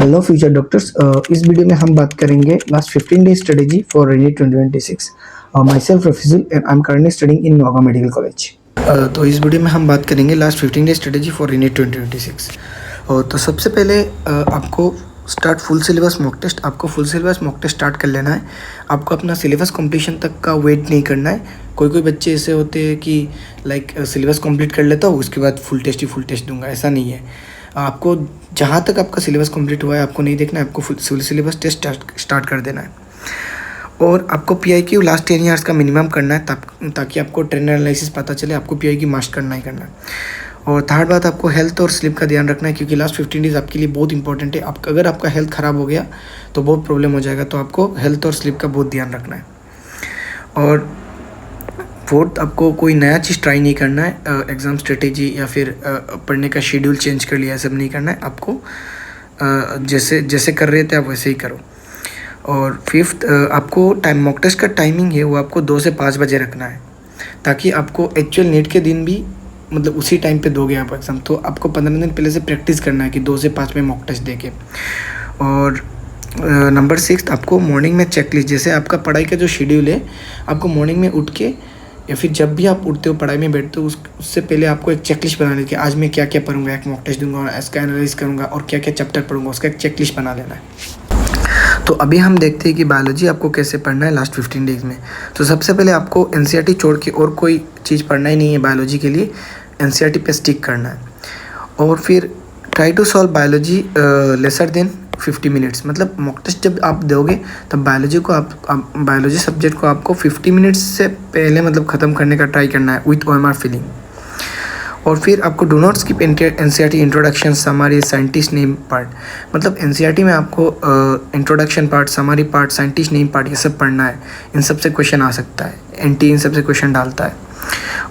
Hello future doctors. इस video में हम बात करेंगे last 15 day strategy for NEET 2026। Myself Rafijul and I am currently studying in Noida medical college. तो इस वीडियो में हम बात करेंगे last 15 day strategy for NEET 2026। तो सबसे पहले आपको start full syllabus mock test. आपको full syllabus mock test start कर लेना है। आपको अपना सिलेबस कंप्लीशन तक का वेट नहीं करना है। कोई बच्चे ऐसे होते हैं कि सिलेबस कंप्लीट कर लेता हूँ उसके बाद फुल टेस्ट दूंगा, ऐसा नहीं है। आपको जहाँ तक आपका सिलेबस कंप्लीट हुआ है आपको नहीं देखना है, आपको फुल सिलेबस टेस्ट स्टार्ट कर देना है। और आपको PIQ लास्ट 10 ईयर्स का मिनिमम करना है ताकि आपको ट्रेंड एनालिसिस पता चले। आपको PIQ मास्ट करना ही करना है। और थर्ड बात, आपको हेल्थ और स्लीप का ध्यान रखना है क्योंकि लास्ट 15 डेज आपके लिए बहुत इंपॉर्टेंट है। अगर आपका हेल्थ ख़राब हो गया तो बहुत प्रॉब्लम हो जाएगा, तो आपको हेल्थ और स्लीप का बहुत ध्यान रखना है। और फोर्थ, आपको कोई नया चीज़ ट्राई नहीं करना है, एग्ज़ाम स्ट्रेटेजी या फिर पढ़ने का शेड्यूल चेंज कर लिया, सब नहीं करना है। आपको जैसे कर रहे थे आप वैसे ही करो। और फिफ्थ, आपको मॉक टेस्ट का टाइमिंग है वो आपको 2 से 5 बजे रखना है ताकि आपको एक्चुअल नीट के दिन भी उसी टाइम पे दोगे आप एग्ज़ाम। तो आपको 15 दिन पहले से प्रैक्टिस करना है कि 2 से 5 में मॉक टेस्ट देके। और नंबर 6, आपको मॉर्निंग में चेकलिस्ट, जैसे आपका पढ़ाई का जो शेड्यूल है, आपको मॉर्निंग में उठ के या फिर जब भी आप उठते हो पढ़ाई में बैठते हो उससे पहले आपको एक चेकलिस्ट बना लेना कि आज मैं क्या क्या पढ़ूंगा, एक मॉक टेस्ट दूंगा, इसका एनालाइज करूंगा और क्या क्या चैप्टर पढ़ूंगा, उसका एक चेकलिस्ट बना लेना है। तो अभी हम देखते हैं कि बायोलॉजी आपको कैसे पढ़ना है लास्ट 15 डेज में। तो सबसे पहले आपको NCERT छोड़ के और कोई चीज़ पढ़ना ही नहीं है बायोलॉजी के लिए। NCERT पे स्टिक करना है। और फिर try to solve biology lesser than 50 minutes. मतलब मॉक टेस्ट जब आप दोगे तब बायोलॉजी सब्जेक्ट को आपको 50 मिनट्स से पहले ख़त्म करने का ट्राई करना है विथ OMR फिलिंग। और फिर आपको do not skip NCERT introduction, summary, scientist name part. मतलब NCERT में आपको introduction part, summary part, scientist name part ये सब पढ़ना है। इन सब से क्वेश्चन आ सकता है, NT इन सब से क्वेश्चन डालता है।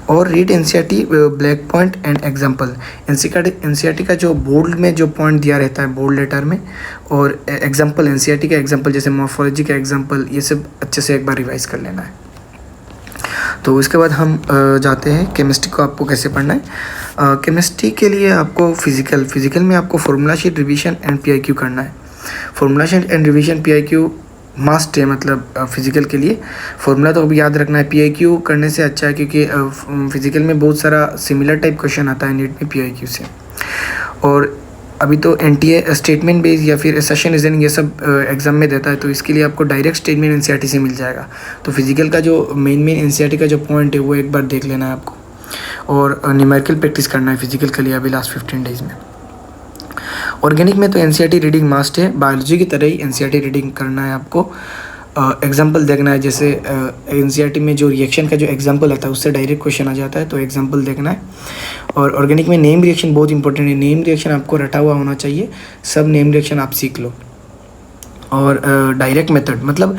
और read NCERT black point and example. NCERT का जो बोल्ड में जो पॉइंट दिया रहता है बोल्ड लेटर में, और एग्जाम्पल NCERT का एग्जाम्पल जैसे मॉर्फोलॉजी का एग्जाम्पल, ये सब अच्छे से एक बार रिवाइज कर लेना है। तो इसके बाद हम जाते हैं केमिस्ट्री को आपको कैसे पढ़ना है। केमिस्ट्री के लिए आपको फिजिकल में आपको formula sheet, revision and PIQ करना है। Formula sheet and revision PIQ must है, मतलब फिजिकल के लिए। फॉर्मूला तो अभी याद रखना है, PIQ करने से अच्छा है क्योंकि फिजिकल में बहुत सारा सिमिलर टाइप क्वेश्चन आता है नीट में PIQ से। और अभी तो NTA स्टेटमेंट बेस या फिर सेशन रीजनिंग ये सब एग्जाम में देता है, तो इसके लिए आपको डायरेक्ट स्टेटमेंट NCERT से मिल जाएगा। तो फिजिकल का जो मेन NCERT का जो पॉइंट है वो एक बार देख लेना है आपको। और न्यूमेरिकल प्रैक्टिस करना है फिजिकल के लिए अभी लास्ट 15 डेज में। ऑर्गेनिक में तो NCERT रीडिंग मस्ट है, बायोलॉजी की तरह ही NCERT रीडिंग करना है आपको। एग्जाम्पल देखना है, जैसे NCERT में जो रिएक्शन का जो एग्जाम्पल आता है उससे डायरेक्ट क्वेश्चन आ जाता है, तो एग्जाम्पल देखना है। और ऑर्गेनिक में नेम रिएक्शन बहुत इंपॉर्टेंट है, नेम रिएक्शन आपको रटा हुआ होना चाहिए, सब नेम रिएक्शन आप सीख लो। और डायरेक्ट मेथड, मतलब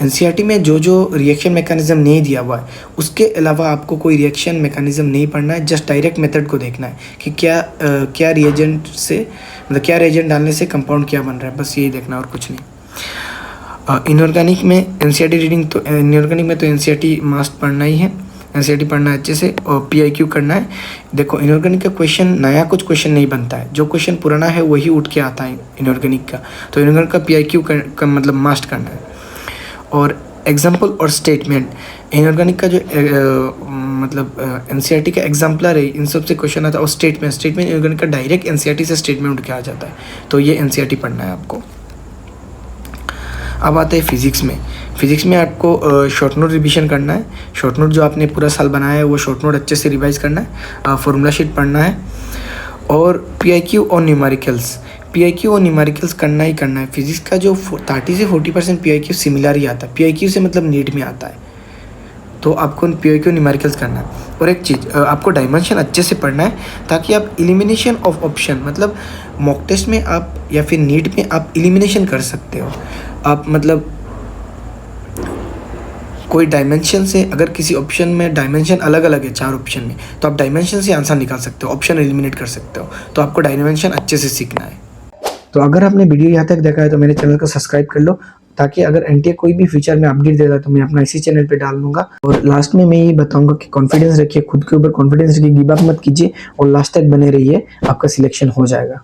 NCERT में जो रिएक्शन मैकेनिज्म नहीं दिया हुआ है उसके अलावा आपको कोई रिएक्शन मैकेनिज्म नहीं पढ़ना है, जस्ट डायरेक्ट मेथड को देखना है कि क्या रिएजेंट से, मतलब क्या रिएजेंट डालने से कंपाउंड क्या बन रहा है, बस यही देखना और कुछ नहीं। इनऑर्गेनिक में NCERT रीडिंग, तो इनऑर्गेनिक में तो NCERT मस्ट पढ़ना ही है, NCERT पढ़ना है अच्छे से और PIQ करना है। देखो इनऑर्गेनिक का क्वेश्चन नया कुछ क्वेश्चन नहीं बनता है, जो क्वेश्चन पुराना है वही उठ के आता है इनऑर्गेनिक का। तो इनऑर्गेनिक का PIQ का मतलब मस्ट करना है। और एग्जाम्पल और स्टेटमेंट, इनऑर्गेनिक का जो NCERT का एग्जाम्पलर है इन सब से क्वेश्चन आता है। और स्टेटमेंट इनऑर्गेनिक का डायरेक्ट NCERT से स्टेटमेंट उठ के आ जाता है, तो ये NCERT पढ़ना है आपको। अब आते हैं फिजिक्स में आपको शॉर्ट नोट रिवीजन करना है। शॉर्ट नोट जो आपने पूरा साल बनाया है वो शॉर्ट नोट अच्छे से रिवाइज करना है। फॉर्मूला शीट पढ़ना है। और PIQ और न्यूमेरिकल्स करना ही करना है। फिजिक्स का जो 30 से 40% PIQ सिमिलर ही आता है, PIQ से मतलब नीट में आता है, तो आपको PIQ न्यूमेरिकल्स करना है। और एक चीज़, आपको डायमेंशन अच्छे से पढ़ना है ताकि आप एलिमिनेशन ऑफ ऑप्शन, मतलब मॉक टेस्ट में आप या फिर नीट में आप एलिमिनेशन कर सकते हो। आप मतलब कोई डायमेंशन से, अगर किसी ऑप्शन में डायमेंशन अलग अलग है 4 ऑप्शन में, तो आप डायमेंशन से आंसर निकाल सकते हो, ऑप्शन एलिमिनेट कर सकते हो। तो आपको डायमेंशन अच्छे से सीखना है। तो अगर आपने वीडियो यहाँ तक देखा है तो मेरे चैनल को सब्सक्राइब कर लो, ताकि अगर NTA कोई भी फ्यूचर में अपडेट देगा तो मैं अपना इसी चैनल पे डाल दूंगा। और लास्ट में मैं ये बताऊंगा कि कॉन्फिडेंस रखिए, खुद के ऊपर कॉन्फिडेंस रखिए, गिव अप मत कीजिए और लास्ट तक बने रहिए, आपका सिलेक्शन हो जाएगा।